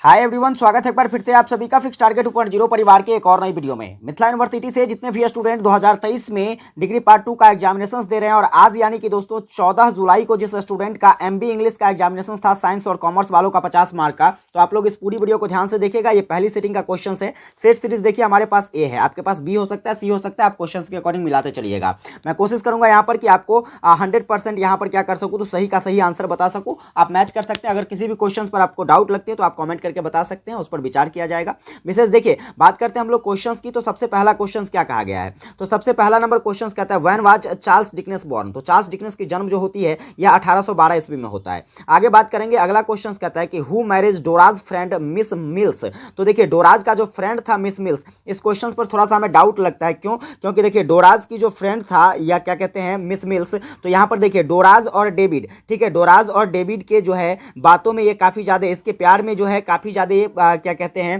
Hi everyone, स्वागत है एक बार फिर से आप सभी का फिक्स टारगेट 2.0 परिवार के एक और नई वीडियो में। मिथिला यूनिवर्सिटी से जितने भी स्टूडेंट 2023 में डिग्री पार्ट 2 का एग्जामिनेशन दे रहे हैं और आज यानी कि दोस्तों 14 जुलाई को जिस स्टूडेंट का एमबी इंग्लिश का एग्जामिनेशन था साइंस और कॉमर्स वालों का 50 मार्क का, तो आप लोग इस पूरी वीडियो को ध्यान से देखिएगा। ये पहली सेटिंग का क्वेश्चन है। सेट सीरीज देखिए, हमारे पास ए है, आपके पास बी हो सकता है, सी हो सकता है, आप क्वेश्चन के अकॉर्डिंग मिलाते चलिएगा। मैं कोशिश करूंगा यहाँ पर कि आपको 100% यहाँ पर क्या कर सकूँ, तो सही का सही आंसर बता सकूँ। आप मैच कर सकते हैं। अगर किसी भी क्वेश्चन पर आपको डाउट लगती है तो आप कॉमेंट करके बता सकते हैं, उस पर विचार किया जाएगा। विशेष देखिए, बात करते हैं हम लोग क्वेश्चंस की, तो सबसे पहला क्वेश्चन क्या कहा गया है, तो सबसे पहला नंबर क्वेश्चन कहता है when was Charles Dickens born. तो चार्ल्स डिकेंस की जन्म जो होती है यह 1812 ईस्वी में होता है। आगे बात करेंगे, अगला क्वेश्चन कहता है कि who married Dora's friend Miss Mills. तो देखिए, डोराज का जो फ्रेंड था मिस मिल्स, इस क्वेश्चन पर थोड़ा सा हमें डाउट लगता है। क्यों? क्योंकि देखिए, डोराज की जो फ्रेंड था या क्या कहते हैं मिस मिल्स, तो यहाँ पर देखिए डोराज और डेविड, ठीक है, डोराज और डेविड के जो है बातों में ये काफी ज्यादा, इसके प्यार में जो है काफी ज्यादा क्या कहते हैं,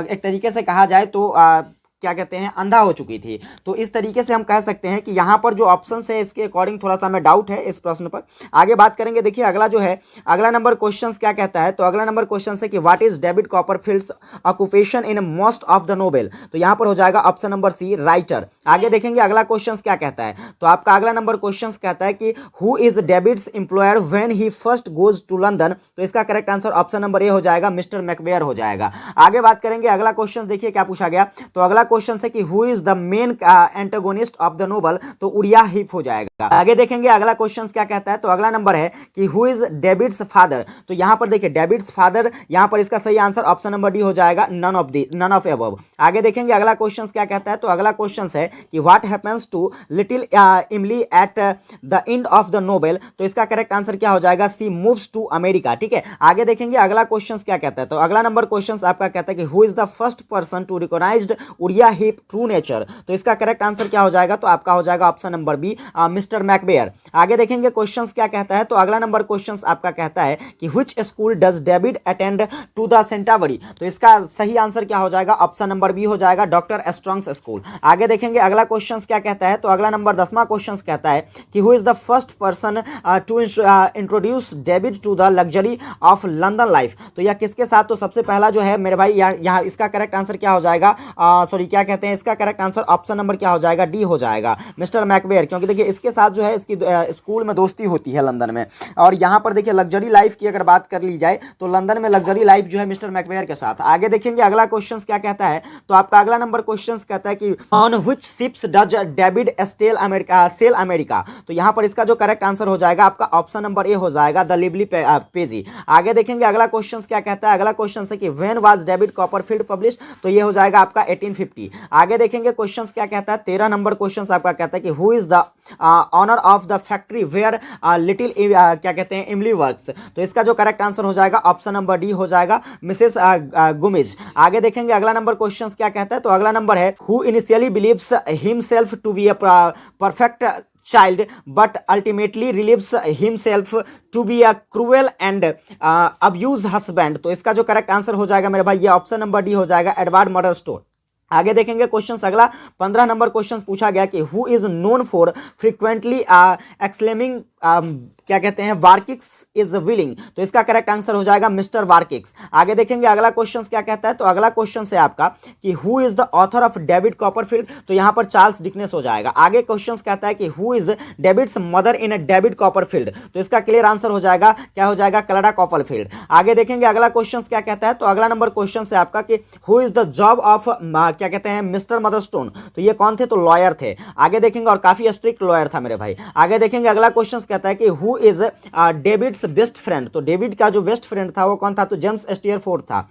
एक तरीके से कहा जाए तो क्या कहते हैं, अंधा हो चुकी थी। तो इस तरीके से हम कह सकते हैं कि यहाँ पर जो ऑप्शन है इसके अकॉर्डिंग थोड़ा सा हमें डाउट है इस प्रश्न पर। आगे बात करेंगे, देखिए अगला जो है, अगला नंबर क्वेश्चन क्या कहता है, तो अगला नंबर क्वेश्चन है कि what is David Copperfield's occupation in most of the novel. तो यहाँ पर हो जाएगा ऑप्शन नंबर सी, राइटर। आगे देखेंगे अगला क्वेश्चन क्या कहता है, तो आपका अगला नंबर क्वेश्चन कहता है कि who is David's employer when he first goes to London. तो इसका correct answer option number A हो जाएगा, मिस्टर मैकबेयर हो जाएगा। आगे बात करेंगे, अगला क्वेश्चन देखिए क्या पूछा गया, तो अगला क्वेश्चन है कि who is the main antagonist of the novel. तो उरिया हीप हो जाएगा। आगे देखेंगे अगला क्वेश्चन क्या कहता है, तो अगला नंबर है कि हु इज डेविड्स फादर। तो यहां पर देखिए डेविड्स फादर, यहां पर इसका सही आंसर ऑप्शन नंबर डी हो जाएगा, नन ऑफ अबव। आगे देखेंगे अगला क्वेश्चन क्या कहता है, तो अगला क्वेश्चन है कि व्हाट हैपेंस टू लिटिल इमली at the end of the novel. तो इसका करेक्ट आंसर क्या हो जाएगा, सी मूव्स टू अमेरिका। ठीक है, आगे देखेंगे अगला क्वेश्चन क्या कहता है, तो अगला नंबर क्वेश्चन आपका कहता है कि who is the first person to recognized Uriah Heep true nature. तो इसका करेक्ट आंसर क्या हो जाएगा, तो आपका हो जाएगा ऑप्शन नंबर बी, मिस्टर मैकबेयर। आगे देखेंगे क्वेश्चंस क्या कहता है, तो अगला नंबर क्वेश्चंस आपका कहता है कि which school does David attend to the century. तो इसका सही आंसर क्या हो जाएगा, ऑप्शन नंबर बी हो जाएगा, डॉक्टर स्ट्रॉन्ग्स स्कूल। आगे देखेंगे अगला क्वेश्चंस क्या कहता है, तो अगला नंबर 10वां क्वेश्चंस कहता है कि who is the first person to introduce David to the luxury of London life. तो यह किसके साथ, तो सबसे पहला जो है मेरे भाई यहाँ इसका करेक्ट आंसर क्या हो जाएगा, सॉरी क्या कहते हैं, इसका करेक्ट आंसर ऑप्शन नंबर क्या हो जाएगा, डी हो जाएगा, मिस्टर मैकबेयर। क्योंकि देखिए इसके साथ जो है इसकी स्कूल में दोस्ती होती है लंदन में। और यहाँ पर देखिए लग्जरी लाइफ की अगर बात कर ली जाए तो लंदन में लग्जरी लाइफ जो है मिस्टर मैकबेयर के साथ। आगे देखेंगे अगला क्वेश्चन क्या कहता है, तो आपका अगला नंबर क्वेश्चन कहता है कि on which ships does David sail America. तो यहाँ पर इसका जो करेक्ट आंसर हो जाएगा आपका ऑप्शन नंबर ए हो जाएगा, द लिवली पेजी। आगे देखेंगे अगला क्वेश्चन क्या कहता है, अगला क्वेश्चन है कि when was David Copperfield published. तो ये हो जाएगा आपका 1850। आगे देखेंगे क्वेश्चन क्या कहता है, 13 नंबर क्वेश्चन आपका कहता है कि who is the owner of the factory where little क्या कहते हैं इमली वर्क्स। तो इसका जो करेक्ट आंसर हो जाएगा ऑप्शन नंबर डी हो जाएगा, मिसेस गुमिज। आगे देखेंगे अगला नंबर क्वेश्चन क्या कहता है, तो अगला नंबर है who initially believes himself to be a perfect child but ultimately relieves himself to be a cruel and abuse husband। तो इसका जो करेक्ट आंसर हो जाएगा मेरे भाई, ये ऑप्शन नंबर डी हो जाएगा, एडवर्ड मर्डर स्टोर। आगे देखेंगे क्वेश्चन अगला 15 नंबर क्वेश्चन पूछा गया कि who is known for frequently exclaiming क्या कहते हैं वार्किक्स इज विलिंग। तो इसका करेक्ट आंसर हो जाएगा मिस्टर वार्किक्स। आगे देखेंगे अगला क्वेश्चन क्या कहता है, तो अगला क्वेश्चन है आपका कि who is the author of David Copperfield. तो यहां पर चार्ल्स डिकेंस हो जाएगा। आगे क्वेश्चन कहता है कि who is David's mother in David Copperfield. तो इसका क्लियर आंसर हो जाएगा, क्या हो जाएगा, क्लेडा कॉपरफील्ड। आगे देखेंगे अगला क्वेश्चन क्या कहता है, तो अगला नंबर क्वेश्चन है आपका कि who is the job of क्या कहते हैं मिस्टर मदरस्टोन। तो ये कौन थे, तो लॉयर थे। आगे देखेंगे और काफी स्ट्रिक्ट लॉयर था मेरे भाई। आगे देखेंगे अगला क्वेश्चन कहता है कि who is David's best friend. तो डेविड का जो बेस्ट फ्रेंड था वो कौन था, तो जेम्स स्टीयरफोर्ड था।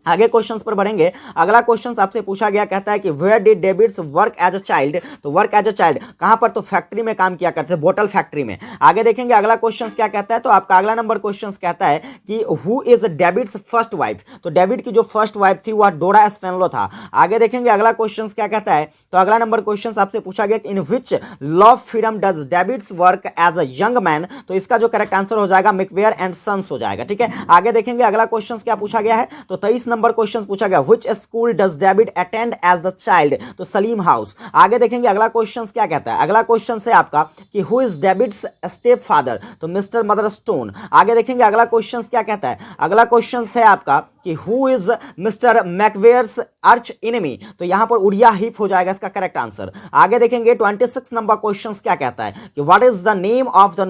आगे क्वेश्चंस पर बढ़ेंगे, अगला क्वेश्चन आपसे पूछा गया, कहता है कि where did David's work as a child. तो वर्क एज अ चाइल्ड कहां पर, तो फैक्ट्री में काम किया करते थे, बोतल फैक्ट्री में। आगे देखेंगे अगला क्वेश्चन क्या कहता है, तो आपका अगला नंबर क्वेश्चन कहता है कि who is David's first wife. तो डेविड की जो फर्स्ट वाइफ थी वह डोरा स्पेनलो था। आगे देखेंगे अगला क्वेश्चन क्या कहता है, तो अगला नंबर क्वेश्चन आपसे पूछा गया in which law freedom does David's work as a young man. तो इसका जो करेक्ट आंसर हो जाएगा मैकबेयर एंड सन्स हो जाएगा। ठीक है, आगे देखेंगे अगला क्वेश्चन क्या पूछा गया है, तो 23 नंबर क्वेश्चन पूछा गया, which school does David attend as the child, तो सलीम हाउस। आगे देखेंगे अगला क्वेश्चन क्या कहता है, अगला क्वेश्चन है आपका कि who is David's step father, तो मिस्टर मदर स्टोन। आगे देखेंगे अगला क्वेश्चन क्या कहता है, अगला क्वेश्चन है आपका कि who is mister Micawber's arch enemy, तो यहां पर उड़िया हिप हो जाएगा इसका करेक्ट आंसर। आगे देखेंगे 26 नंबर क्वेश्चन क्या कहता है कि what is the name of the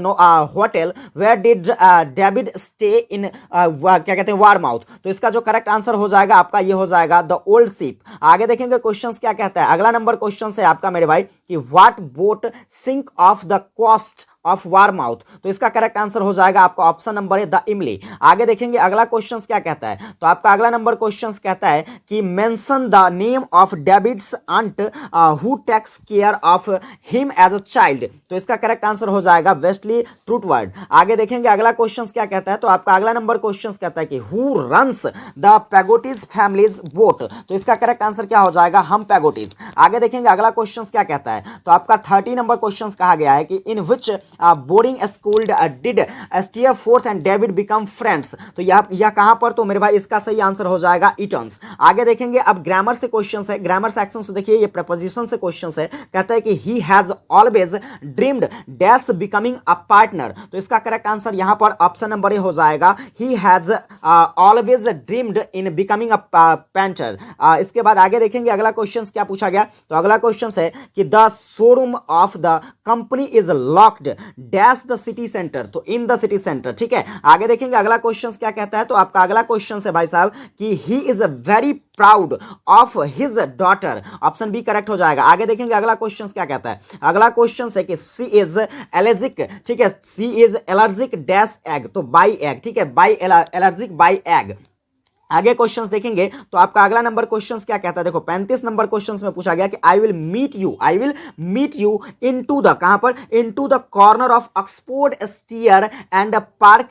hotel where did David stay in क्या कहते हैं वारमाउथ, तो इसका जो करेक्ट आंसर हो जाएगा आपका ये हो जाएगा द ओल्ड शिप। आगे देखेंगे क्वेश्चन क्या कहता है, अगला नंबर क्वेश्चन है आपका मेरे भाई कि what boat sink off the coast of Yarmouth, तो इसका करेक्ट आंसर हो जाएगा आपका ऑप्शन नंबर है द इमली। आगे देखेंगे अगला क्वेश्चन क्या कहता है, तो आपका अगला नंबर क्वेश्चन कहता है कि mention the name of David's aunt who takes care of him as a child, तो इसका करेक्ट आंसर हो जाएगा वेस्टली ट्रूथवर्ड। आगे देखेंगे अगला क्वेश्चन क्या कहता है, तो आपका अगला नंबर क्वेश्चन कहता है कि who runs the Peggotty's family's boat, तो इसका करेक्ट आंसर क्या हो जाएगा हम पैगोटीज। आगे देखेंगे अगला क्वेश्चन क्या कहता है, तो आपका 30 नंबर क्वेश्चन कहा गया है कि in which boarding school did Steerforth and David become friends, तो यह कहां पर, तो मेरे भाई इसका सही आंसर हो जाएगा ईटन्स। आगे देखेंगे अब ग्रामर से क्वेश्चन है, ग्रामर सेक्शन से देखिए ये प्रपोजिशन से क्वेश्चन है, कहता है कि he has always dreamed dash becoming a partner, तो इसका करेक्ट आंसर यहां पर ऑप्शन नंबर ए हो जाएगा he has always dreamed in becoming a painter. इसके बाद आगे देखेंगे अगला क्वेश्चन क्या पूछा गया, तो अगला क्वेश्चन है कि the showroom of the company is locked dash the city centre, तो इन द सिटी सेंटर, ठीक है। आगे देखेंगे अगला क्वेश्चन क्या कहता है, तो आपका अगला क्वेश्चन है भाई साहब कि he is very proud of his daughter, option B correct हो जाएगा। आगे देखेंगे अगला क्वेश्चन क्या कहता है, अगला क्वेश्चन है कि सी इज एलर्जिक, ठीक है, सी इज एलर्जिक डैश एग, तो बाई एग, ठीक है, बाई एलर्जिक बाई एग। आगे क्वेश्चंस देखेंगे तो आपका अगला नंबर क्वेश्चंस क्या कहता है, देखो 35 नंबर क्वेश्चंस में पूछा गया कि I will meet you into the, कहां पर, into the corner of Oxford street and Park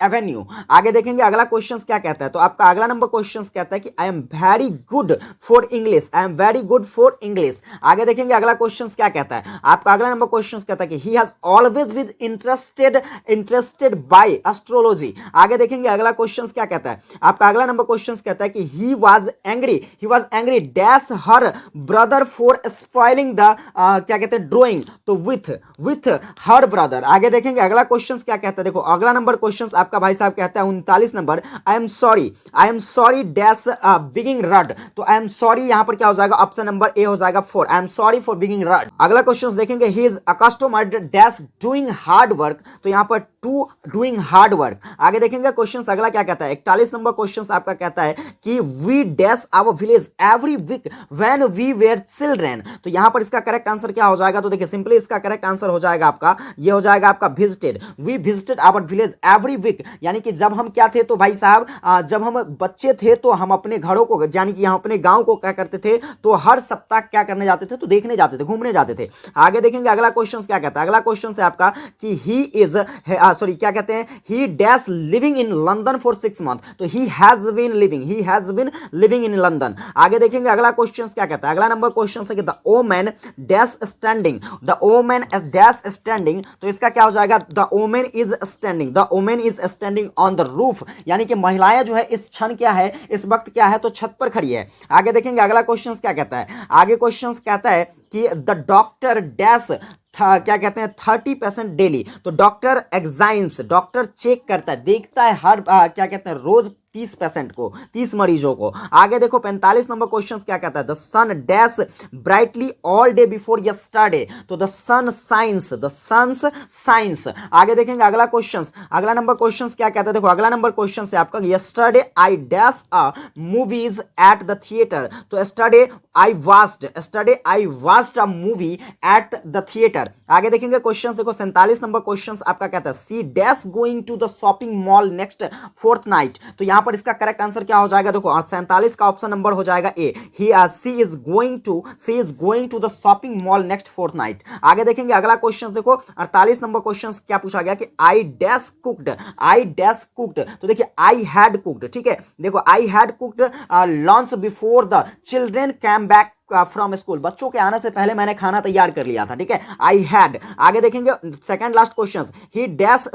Avenue. आगे देखेंगे अगला क्वेश्चंस क्या कहता है, तो आपका अगला नंबर क्वेश्चंस कहता है कि I am very good for English, I am very good for English. आगे देखेंगे अगला क्वेश्चंस क्या कहता है, आपका अगला नंबर क्वेश्चंस कहता है कि he has always with interested bye astrology. आगे देखेंगे अगला क्वेश्चंस क्या कहता है, आपका अगला नंबर क्वेश्चन कहता है कि he was angry dash her brother for spoiling the क्या कहते हैं ड्राइंग, तो विथ हर ब्रदर। आगे देखेंगे अगला क्वेश्चन क्या कहता है, देखो अगला नंबर क्वेश्चन आपका भाई साहब कहता है 39 number, I am sorry dash being rude, तो आई एम सॉरी यहां पर क्या हो जाएगा ऑप्शन नंबर ए हो जाएगा 4, I am sorry for being rude. अगला क्वेश्चन देखेंगे he is accustomed dash doing hard work, तो यहां पर टू डूइंग हार्ड वर्क। आगे देखेंगे क्वेश्चन अगला क्या कहता है, 41 नंबर क्वेश्चन आपका कहता है कि we dash our village every week when we were children, तो यहां पर इसका करेक्ट आंसर क्या हो जाएगा, तो देखिए सिंपली इसका करेक्ट आंसर हो जाएगा आपका ये हो जाएगा आपका visited, we visited our village every week, यानी कि जब हम क्या थे, तो भाई साहब जब हम बच्चे थे तो हम अपने घरों को यानी कि हम अपने गांव को क्या करते थे, तो हर सप्ताह क्या करने जाते थे, तो देखने जाते थे, घूमने जाते थे। आगे देखेंगे अगला क्वेश्चन क्या कहता है, अगला क्वेश्चन है आपका कि ही इज क्या कहते हैं, he dash living in London for 6 month, तो he has been living in London. आगे देखेंगे अगला क्वेश्चन क्या कहता है, अगला नंबर क्वेश्चन है कि the women dash standing, the women dash standing, तो इसका क्या हो जाएगा, the women is standing on the roof, यानी कि महिलाएं जो है इस क्षण क्या है, इस वक्त क्या है, तो छत पर खड़ी है। आगे देखेंगे अगला क्वेश्चन क्या कहता है, आगे क्वेश्चन कहता है कि द डॉक्टर डैश क्या कहते हैं 30% डेली, तो डॉक्टर एग्जाइम्स, डॉक्टर चेक करता है, देखता है हर क्या कहते हैं रोज 30% को, 30 मरीजों को। आगे देखो 45 नंबर क्वेश्चन क्या कहता है, the sun dash brightly all day before yesterday, तो द सन साइंस। आगे देखेंगे अगला क्वेश्चन, अगला नंबर क्वेश्चन क्या कहता है, देखो अगला नंबर क्वेश्चन है आपका yesterday I dash a movies at the theatre, तो yesterday I watched a movie at the theatre. आगे देखेंगे क्वेश्चन देखो 47 नंबर क्वेश्चन आपका कहता है she dash going to the shopping mall next fortnight, तो यहां पर इसका करेक्ट आंसर क्या हो जाएगा, देखो 47 का ऑप्शन नंबर हो जाएगा A, she is going to the shopping mall next fortnight. आगे देखेंगे अगला क्वेश्चन देखो 48 नंबर क्वेश्चन क्या पूछा गया कि आई डैश कुक्ड, तो देखिए आई हैड कुक्ड, ठीक है, देखो I had cooked lunch before the children came back from school, बच्चों के आने से पहले मैंने खाना तैयार कर लिया था, ठीक है, आई हैड। आगे देखेंगे सेकंड लास्ट क्वेश्चन, ही डैश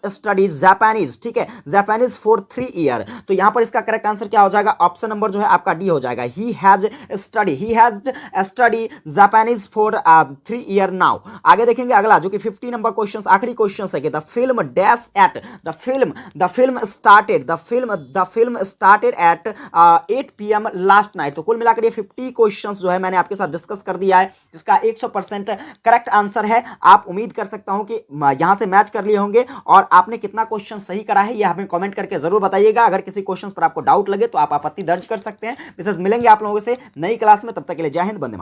स्टडी जापानीज, ठीक है, जापानीज फॉर 3 ईयर। तो यहां पर इसका करेक्ट आंसर क्या हो जाएगा, ऑप्शन नंबर जो है आपका डी हो जाएगा, he has study Japanese for 3 year now. आगे देखेंगे अगला जो कि 50 नंबर क्वेश्चन, आखिरी क्वेश्चन है कि the film dash at the film started at 8 PM last night. तो कुल मिलाकर ये 50 क्वेश्चंस जो है मैंने आपके साथ डिस्कस कर दिया है, जिसका 100% करेक्ट आंसर है। आप उम्मीद कर सकता हूं कि यहां से मैच कर लिए होंगे, और आपने कितना क्वेश्चन सही करा है ये हमें कमेंट करके जरूर बताइएगा। अगर किसी क्वेश्चन पर आपको डाउट लगे तो आप आपत्ति दर्ज कर सकते हैं। मिलेंगे आप लोगों से नई क्लास में, तब तक के लिए जय हिंद, वंदे मातरम।